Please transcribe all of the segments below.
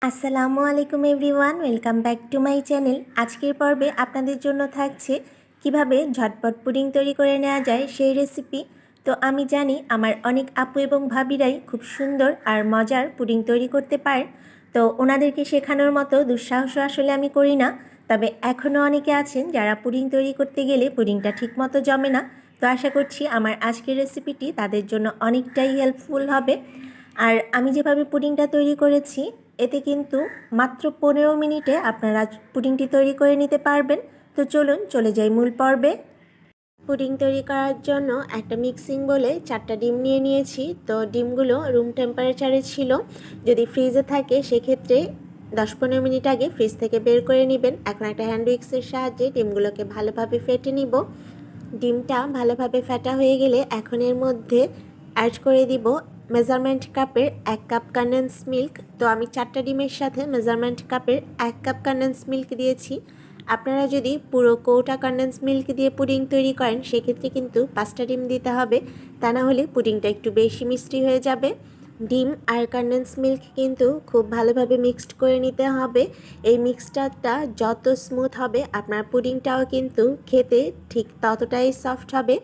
আসসালামু আলাইকুম everyone, welcome back to my channel. আজকের পর্বে আপনাদের জন্য থাকছে কিভাবে ঝটপট পুডিং তৈরি করে নেওয়া যায় সেই রেসিপি। তো আমি জানি আমার অনেক আপু এবং ভাবিরাই খুব সুন্দর আর মজার পুডিং তৈরি করতে পারেন। তো ওনাদেরকে শেখানোর মতো দুঃসাহস আসলে আমি করি না, তবে এখনও অনেকে আছেন যারা পুডিং তৈরি করতে গেলে পুডিংটা ঠিকমতো জমে না। তো আশা করছি আমার আজকের রেসিপিটি তাদের জন্য অনেকটাই হেল্পফুল হবে। আর আমি যেভাবে পুডিংটা তৈরি করেছি, এতে কিন্তু মাত্র 15 মিনিটে আপনারা পুডিংটি তৈরি করে নিতে পারবেন। তো চলুন চলে যাই মূল পর্বে। পুডিং তৈরি করার জন্য একটা মিক্সিং বলে 4টা ডিম নিয়ে নিয়েছি। তো ডিমগুলো রুম টেম্পারেচারে ছিল। যদি ফ্রিজে থাকে সেক্ষেত্রে 10-15 মিনিট আগে ফ্রিজ থেকে বের করে নেবেন। এখন একটা হ্যান্ড উইক্সের সাহায্যে ডিমগুলোকে ভালোভাবে ফেটে নিব। ডিমটা ভালোভাবে ফেটা হয়ে গেলে এখন এর মধ্যে অ্যাড করে দিব মেজারমেন্ট কাপের 1 কাপ কনডেন্স মিল্ক। তো আমি 4টা ডিমের সাথে মেজারমেন্ট কাপের 1 কাপ কনডেন্স মিল্ক দিয়েছি। আপনারা যদি পুরো কৌটা কনডেন্স মিল্ক দিয়ে পুডিং তৈরি করেন সেক্ষেত্রে কিন্তু 5টা ডিম দিতে হবে, তা না হলে পুডিংটা একটু বেশি মিষ্টি হয়ে যাবে। ডিম আর কনডেন্স মিল্ক কিন্তু খুব ভালোভাবে মিক্সড করে নিতে হবে। এই মিক্সচারটা যত স্মুথ হবে আপনার পুডিংটাও কিন্তু খেতে ঠিক ততটাই সফট হবে।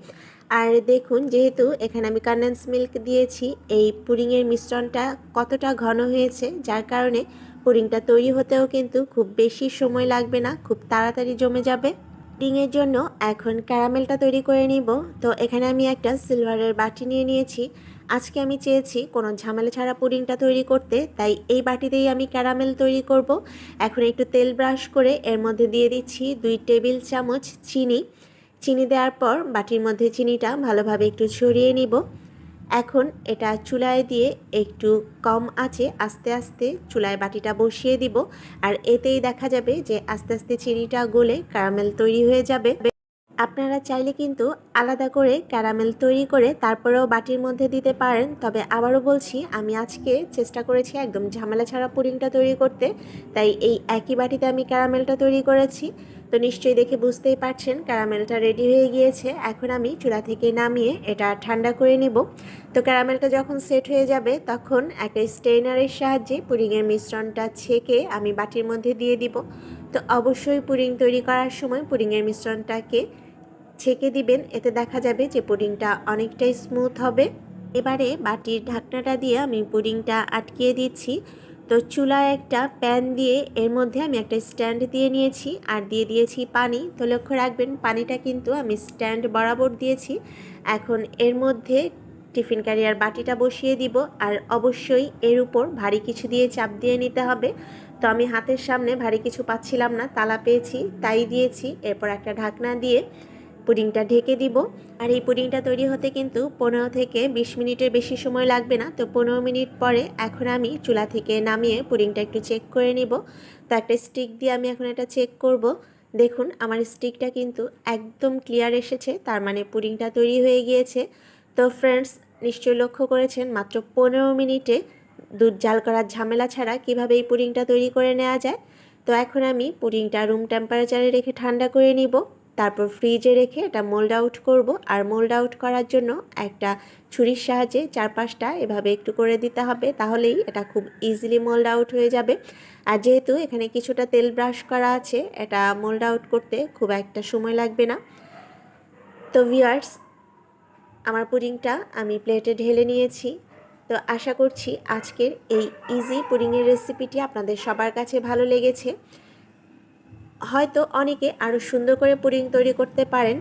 আর দেখুন, যেহেতু এখানে আমি কনডেন্স মিল্ক দিয়েছি, এই পুডিংয়ের মিশ্রণটা কতটা ঘন হয়েছে, যার কারণে পুডিংটা তৈরি হতেও কিন্তু খুব বেশি সময় লাগবে না, খুব তাড়াতাড়ি জমে যাবে। পুডিংয়ের জন্য এখন ক্যারামেলটা তৈরি করে নিব। তো এখানে আমি একটা সিলভারের বাটি নিয়ে নিয়েছি। আজকে আমি চেয়েছি কোনো ঝামেলা ছাড়া পুডিংটা তৈরি করতে, তাই এই বাটিতেই আমি ক্যারামেল তৈরি করব। এখন একটু তেল ব্রাশ করে এর মধ্যে দিয়ে দিচ্ছি 2 টেবিল চামচ চিনি। চিনি দেওয়ার পর বাটির মধ্যে চিনিটা ভালোভাবে একটু ছড়িয়ে নিব। এখন এটা চুলায় দিয়ে একটু কম আঁচে আস্তে আস্তে চুলায় বাটিটা বসিয়ে দিব। আর এতেই দেখা যাবে যে আস্তে আস্তে চিনিটা গলে ক্যারামেল তৈরি হয়ে যাবে। আপনারা চাইলে কিন্তু আলাদা করে ক্যারামেল তৈরি করে তারপরেও বাটির মধ্যে দিতে পারেন, তবে আবারও বলছি আমি আজকে চেষ্টা করেছি একদম ঝামেলা ছাড়া পুডিংটা তৈরি করতে, তাই এই একই বাটিতে আমি ক্যারামেলটা তৈরি করেছি। তো নিশ্চয়ই দেখে বুঝতেই পারছেন ক্যারামেলটা রেডি হয়ে গিয়েছে। এখন আমি চুলা থেকে নামিয়ে এটা ঠান্ডা করে নিব। তো ক্যারামেলটা যখন সেট হয়ে যাবে তখন একটা স্ট্রেনারের সাহায্যে পুডিংয়ের মিশ্রণটা ছেঁকে আমি বাটির মধ্যে দিয়ে দিব। তো অবশ্যই পুডিং তৈরি করার সময় পুডিংয়ের মিশ্রণটাকে ছেঁকে দিবেন, এতে দেখা যাবে যে পুডিংটা অনেকটাই স্মুথ হবে। এবারে বাটির ঢাকনাটা দিয়ে আমি পুডিংটা আটকিয়ে দিচ্ছি। তো চুলায় একটা প্যান দিয়ে এর মধ্যে আমি একটা স্ট্যান্ড দিয়ে নিয়েছি আর দিয়ে দিয়েছি পানি। তো লক্ষ্য রাখবেন পানিটা কিন্তু আমি স্ট্যান্ড বরাবর দিয়েছি। এখন এর মধ্যে টিফিন ক্যারিয়ার বাটিটা বসিয়ে দিব, আর অবশ্যই এর উপর ভারী কিছু দিয়ে চাপ দিয়ে নিতে হবে। তো আমি হাতের সামনে ভারী কিছু পাচ্ছিলাম না, তালা পেয়েছি তাই দিয়েছি। এরপর একটা ঢাকনা দিয়ে পুডিংটা ঢেকে দিব। আর এই পুডিংটা তৈরি হতে কিন্তু 15 থেকে 20 মিনিটের বেশি সময় লাগবে না। তো 15 মিনিট পরে এখন আমি চুলা থেকে নামিয়ে পুডিংটা একটু চেক করে নিব। তো একটা স্টিক দিয়ে আমি এখন এটা চেক করব। দেখুন আমার স্টিকটা কিন্তু একদম ক্লিয়ার এসেছে, তার মানে পুডিংটা তৈরি হয়ে গিয়েছে। তো ফ্রেন্ডস, নিশ্চয়ই লক্ষ্য করেছেন মাত্র 15 মিনিটে দুধ জাল করার ঝামেলা ছাড়া কিভাবে এই পুডিংটা তৈরি করে নেওয়া যায়। তো এখন আমি পুডিংটা রুম টেম্পারেচারে রেখে ঠান্ডা করে নিব। তারপর ফ্রিজে রেখে এটা মোল্ড আউট করব। আর মোল্ড আউট করার জন্য একটা ছুরির সাহায্যে 4-5টা এভাবে একটু করে দিতে হবে, তাহলেই এটা খুব ইজিলি মোল্ড আউট হয়ে যাবে। আর যেহেতু এখানে কিছুটা তেল ব্রাশ করা আছে, এটা মোল্ড আউট করতে খুব একটা সময় লাগবে না। তো ভিউয়ার্স, আমার পুডিংটা আমি প্লেটে ঢেলে নিয়েছি। তো আশা করছি আজকের এই ইজি পুডিংয়ের রেসিপিটি আপনাদের সবার কাছে ভালো লেগেছে। হয়তো অনেকে আরও সুন্দর করে পুডিং তৈরি করতে পারেন,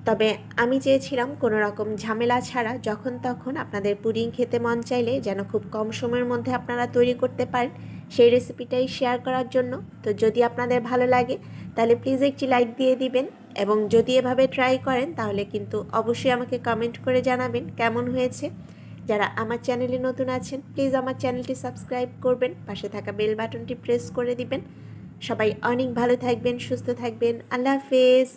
তবে আমি চেয়েছিলাম কোনো রকম ঝামেলা ছাড়া যখন তখন আপনাদের পুডিং খেতে মন চাইলে যেন খুব কম সময়ের মধ্যে আপনারা তৈরি করতে পারেন, সেই রেসিপিটাই শেয়ার করার জন্য। তো যদি আপনাদের ভালো লাগে তাহলে প্লিজ একটি লাইক দিয়ে দিবেন, এবং যদি এভাবে ট্রাই করেন তাহলে কিন্তু অবশ্যই আমাকে কমেন্ট করে জানাবেন কেমন হয়েছে। যারা আমার চ্যানেলে নতুন আছেন প্লিজ আমার চ্যানেলটি সাবস্ক্রাইব করবেন, পাশে থাকা বেল বাটনটি প্রেস করে দিবেন। সবাই অনেক ভালো থাকবেন, সুস্থ থাকবেন। আল্লাহ হাফেজ।